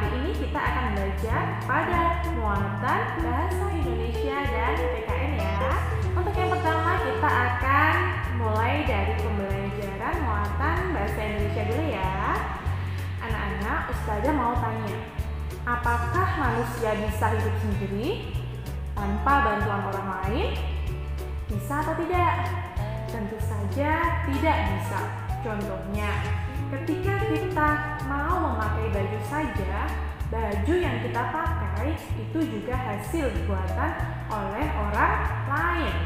kali ini kita akan belajar pada muatan bahasa Indonesia dan PKN ya. Untuk yang pertama kita akan mulai dari pembelajaran muatan bahasa Indonesia dulu ya. Anak-anak, Ustazah mau tanya, apakah manusia bisa hidup sendiri tanpa bantuan orang lain? Bisa atau tidak? Tentu saja tidak bisa. Contohnya, ketika kita mau memakai baju saja, baju yang kita pakai itu juga hasil buatan oleh orang lain,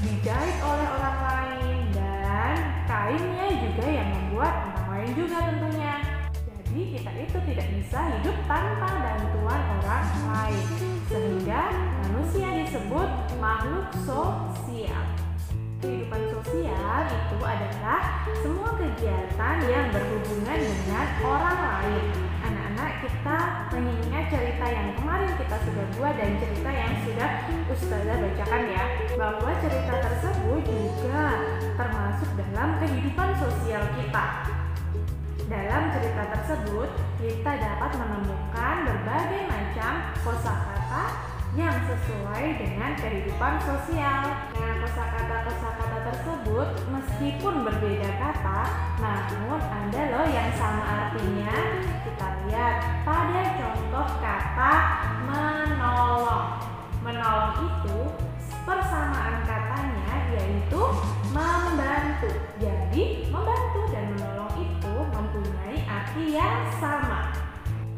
dijahit oleh orang lain, dan kainnya juga yang membuat orang lain juga tentunya. Jadi kita itu tidak bisa hidup tanpa bantuan orang lain, sehingga manusia disebut makhluk sosial. Kehidupan sosial itu adalah semua kegiatan yang berhubungan dengan orang lain. Anak-anak, kita mengingat cerita yang kemarin kita sudah buat dan cerita yang sudah Ustazah bacakan ya, bahwa cerita tersebut juga termasuk dalam kehidupan sosial kita. Dalam cerita tersebut, kita dapat menemukan berbagai macam kosakata yang sesuai dengan kehidupan sosial. Nah, kosakata tersebut meskipun berbeda kata, namun ada loh yang sama artinya. Kita lihat pada contoh kata menolong. Menolong itu persamaan katanya yaitu membantu. Jadi, membantu dan menolong itu mempunyai arti yang sama.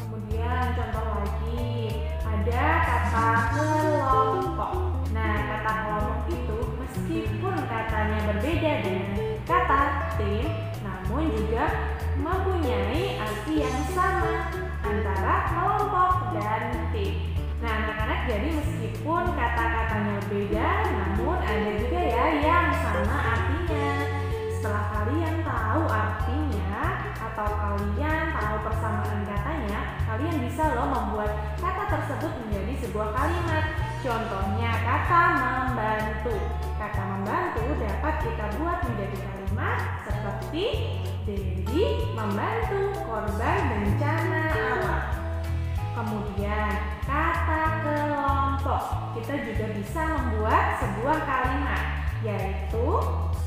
Kemudian contoh lagi, ada kata kelompok. Nah, kata kelompok itu meskipun katanya berbeda dengan kata tim, namun juga mempunyai arti yang sama antara kelompok dan tim. Nah, anak-anak, jadi meskipun kata-katanya berbeda, namun ada juga ya yang sama artinya. Setelah kalian tahu artinya atau kalian tahu persamaan katanya, kalian bisa loh membuat kata tersebut menjadi sebuah kalimat. Contohnya kata membantu. Kata membantu dapat kita buat menjadi kalimat seperti Dedi membantu korban bencana alam. Kemudian kata kelompok, kita juga bisa membuat sebuah kalimat, yaitu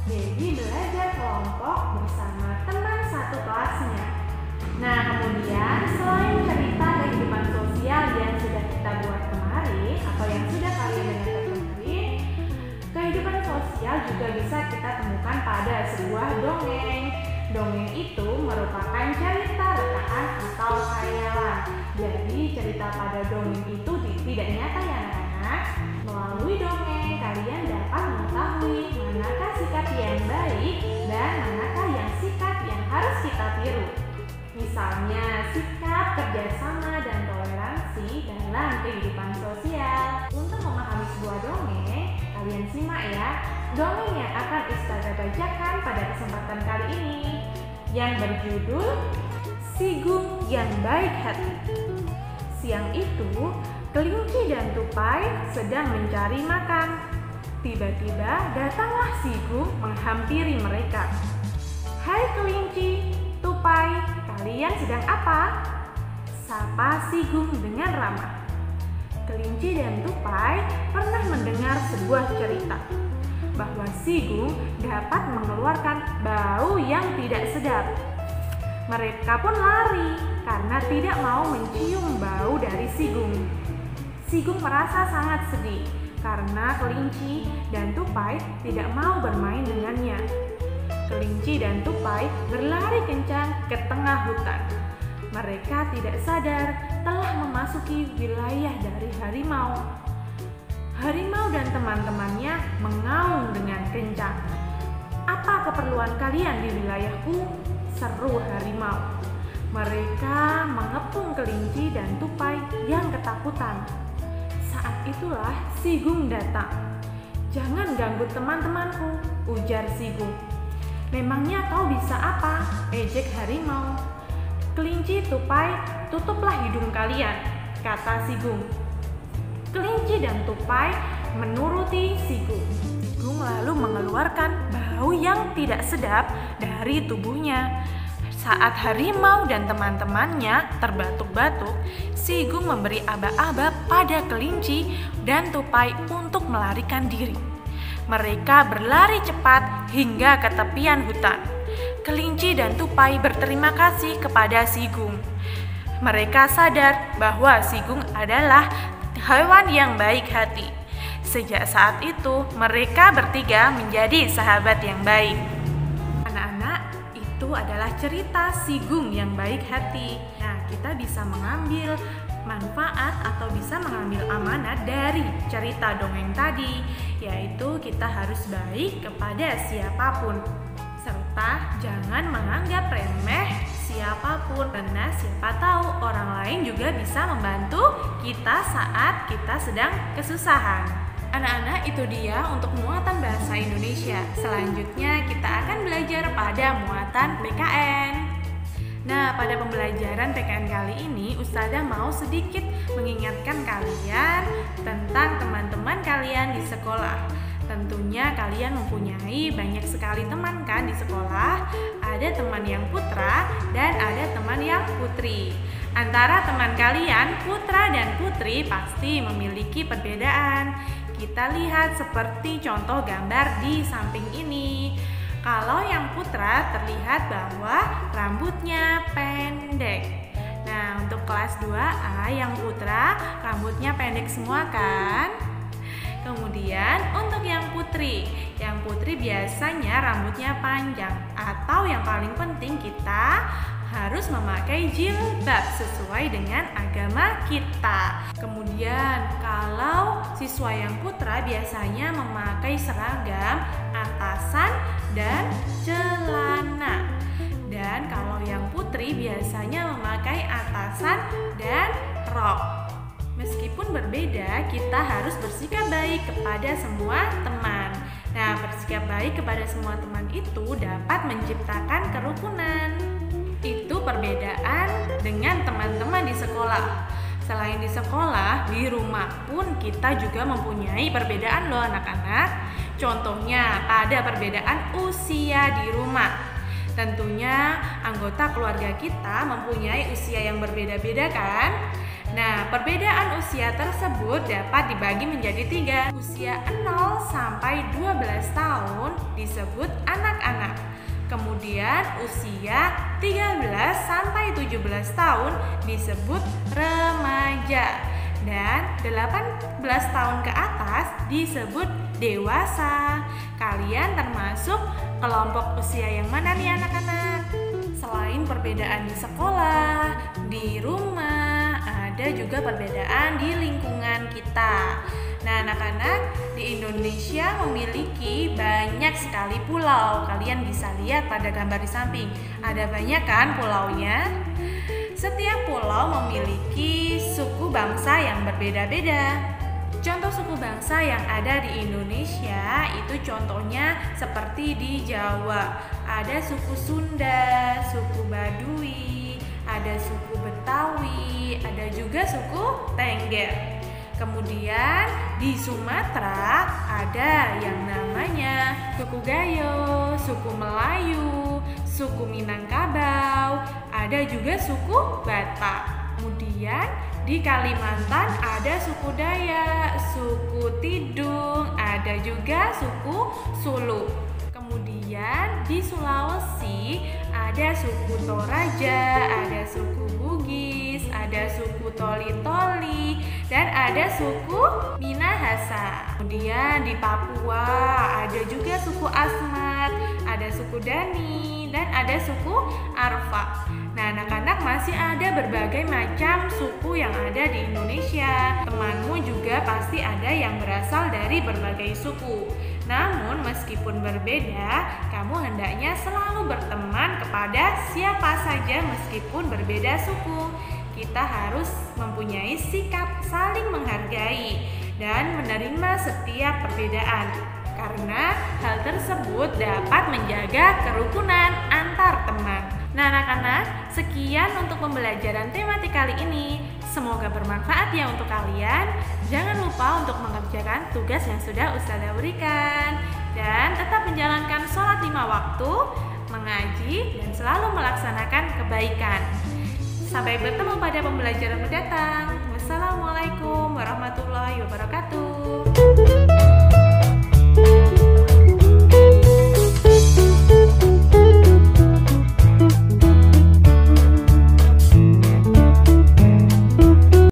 Dedi belajar kelompok bersama teman satu kelasnya. Nah, kemudian selain cerita kehidupan sosial yang sudah kita buat kemarin atau yang sudah kalian dengar kemarin, kehidupan sosial juga bisa kita temukan pada sebuah dongeng. Dongeng itu merupakan cerita rekaan atau khayalan. Jadi cerita pada dongeng itu tidak nyata ya anak-anak. Melalui dongeng kalian dapat mengetahui manakah sikap yang baik dan manakah yang sikap yang harus kita tiru. Misalnya sikap kerjasama dan toleransi dalam kehidupan sosial. Untuk memahami sebuah dongeng, kalian simak ya dongeng yang akan Ustazah bacakan pada kesempatan kali ini, yang berjudul Si Gung yang Baik Hati. Siang itu, kelinci dan tupai sedang mencari makan. Tiba-tiba datanglah si Gung menghampiri mereka. Hai kelinci, tupai, kalian sedang apa? Sapa si Gung dengan ramah. Kelinci dan tupai pernah mendengar sebuah cerita bahwa si Gung dapat mengeluarkan bau yang tidak sedap. Mereka pun lari karena tidak mau mencium bau dari si Gung. Si Gung merasa sangat sedih karena kelinci dan tupai tidak mau bermain dengannya. Kelinci dan tupai berlari kencang ke tengah hutan. Mereka tidak sadar telah memasuki wilayah dari harimau. Harimau dan teman-temannya mengaum dengan kencang. Apa keperluan kalian di wilayahku? Seru harimau. Mereka mengepung kelinci dan tupai yang ketakutan. Saat itulah si Gung datang. Jangan ganggu teman-temanku, ujar si Gung. Memangnya kau bisa apa? Ejek harimau. Kelinci, tupai, tutuplah hidung kalian, kata si Gung. Kelinci dan tupai menuruti si Gung. Si Gung lalu mengeluarkan bau yang tidak sedap dari tubuhnya. Saat harimau dan teman-temannya terbatuk-batuk, Sigung memberi aba-aba pada kelinci dan tupai untuk melarikan diri. Mereka berlari cepat hingga ke tepian hutan. Kelinci dan tupai berterima kasih kepada Sigung. Mereka sadar bahwa Sigung adalah hewan yang baik hati. Sejak saat itu, mereka bertiga menjadi sahabat yang baik. Anak-anak, itu adalah cerita Sigung yang baik hati. Nah, kita bisa mengambil manfaat atau bisa mengambil amanat dari cerita dongeng tadi, yaitu kita harus baik kepada siapapun, serta jangan menganggap remeh siapapun, karena siapa tahu orang lain juga bisa membantu kita saat kita sedang kesusahan. Anak-anak, itu dia untuk muatan bahasa Indonesia. Selanjutnya kita akan belajar pada muatan PKN. Nah, pada pembelajaran PKN kali ini, Ustazah mau sedikit mengingatkan kalian tentang teman-teman kalian di sekolah. Tentunya kalian mempunyai banyak sekali teman kan di sekolah. Ada teman yang putra dan ada teman yang putri. Antara teman kalian, putra dan putri, pasti memiliki perbedaan. Kita lihat seperti contoh gambar di samping ini. Kalau yang putra terlihat bahwa rambutnya pendek. Nah, untuk kelas 2A yang putra rambutnya pendek semua kan? Kemudian untuk yang putri biasanya rambutnya panjang. Atau yang paling penting, kita harus memakai jilbab sesuai dengan agama kita. Kemudian kalau siswa yang putra biasanya memakai seragam atasan dan celana. Dan kalau yang putri biasanya memakai atasan dan rok. Meskipun berbeda, kita harus bersikap baik kepada semua teman. Nah, bersikap baik kepada semua teman itu dapat menciptakan kerukunan. Itu perbedaan dengan teman-teman di sekolah. Selain di sekolah, di rumah pun kita juga mempunyai perbedaan loh anak-anak. Contohnya pada perbedaan usia di rumah. Tentunya anggota keluarga kita mempunyai usia yang berbeda-beda kan? Nah, perbedaan usia tersebut dapat dibagi menjadi 3. Usia 0 sampai 12 tahun disebut anak-anak. Kemudian usia 13 sampai 17 tahun disebut remaja. Dan 18 tahun ke atas disebut dewasa. Kalian termasuk kelompok usia yang mana nih anak-anak? Selain perbedaan di sekolah, di rumah, ada juga perbedaan di lingkungan kita. Nah, anak-anak, di Indonesia memiliki banyak sekali pulau. Kalian bisa lihat pada gambar di samping. Ada banyak kan pulaunya? Setiap pulau memiliki suku bangsa yang berbeda-beda. Contoh suku bangsa yang ada di Indonesia itu contohnya seperti di Jawa. Ada suku Sunda, suku Baduy, ada suku Betawi, ada juga suku Tengger. Kemudian di Sumatera ada yang namanya suku Gayo, suku Melayu, suku Minangkabau, ada juga suku Batak. Kemudian di Kalimantan ada suku Dayak, suku Tidung, ada juga suku Sulu. Kemudian di Sulawesi ada suku Toraja, ada suku Bugis, ada suku Toli-Toli, dan ada suku Minahasa. Kemudian di Papua ada juga suku Asmat, ada suku Dani, dan ada suku Arfa. Nah, anak-anak, masih ada berbagai macam suku yang ada di Indonesia. Temanmu juga pasti ada yang berasal dari berbagai suku. Namun, meskipun berbeda, kamu hendaknya selalu berteman kepada siapa saja meskipun berbeda suku. Kita harus mempunyai sikap saling menghargai dan menerima setiap perbedaan. Karena hal tersebut dapat menjaga kerukunan antar teman. Nah anak-anak, sekian untuk pembelajaran tematik kali ini. Semoga bermanfaat ya untuk kalian. Jangan lupa untuk mengerjakan tugas yang sudah Ustazah berikan. Dan tetap menjalankan sholat 5 waktu, mengaji dan selalu melaksanakan kebaikan. Sampai bertemu pada pembelajaran mendatang. Wassalamualaikum warahmatullahi